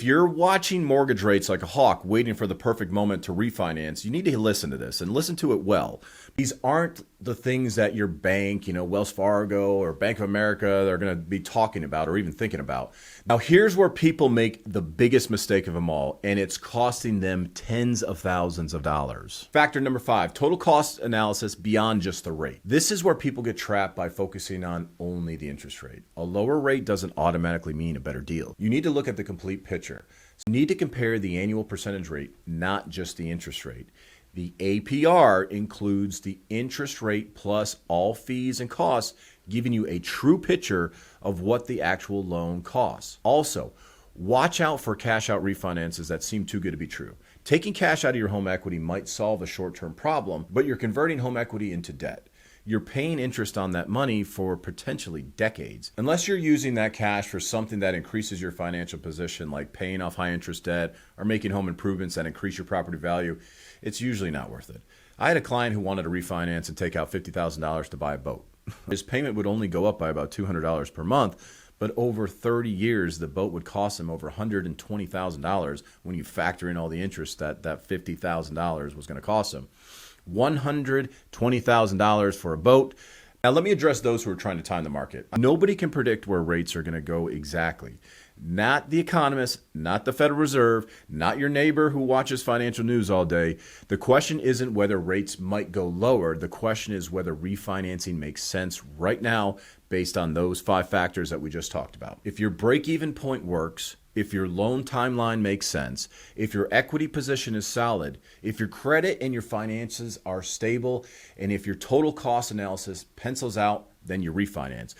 If you're watching mortgage rates like a hawk waiting for the perfect moment to refinance, you need to listen to this and listen to it well. These aren't the things that your bank, Wells Fargo or Bank of America, are going to be talking about or even thinking about. Now, here's where people make the biggest mistake of them all, and it's costing them tens of thousands of dollars. Factor number 5, total cost analysis beyond just the rate. This is where people get trapped by focusing on only the interest rate. A lower rate doesn't automatically mean a better deal. You need to look at the complete picture. So you need to compare the annual percentage rate, not just the interest rate. The APR includes the interest rate plus all fees and costs, giving you a true picture of what the actual loan costs. Also, watch out for cash out refinances that seem too good to be true. Taking cash out of your home equity might solve a short-term problem, but you're converting home equity into debt. You're paying interest on that money for potentially decades. Unless you're using that cash for something that increases your financial position, like paying off high interest debt or making home improvements that increase your property value, it's usually not worth it. I had a client who wanted to refinance and take out $50,000 to buy a boat. His payment would only go up by about $200 per month, but over 30 years, the boat would cost him over $120,000 when you factor in all the interest that $50,000 was going to cost him. $120,000 for a boat. Now, let me address those who are trying to time the market. Nobody can predict where rates are going to go exactly. Not the economists, not the Federal Reserve, not your neighbor who watches financial news all day. The question isn't whether rates might go lower. The question is whether refinancing makes sense right now based on those 5 factors that we just talked about. If your break-even point works, if your loan timeline makes sense, if your equity position is solid, if your credit and your finances are stable, and if your total cost analysis pencils out, then you refinance.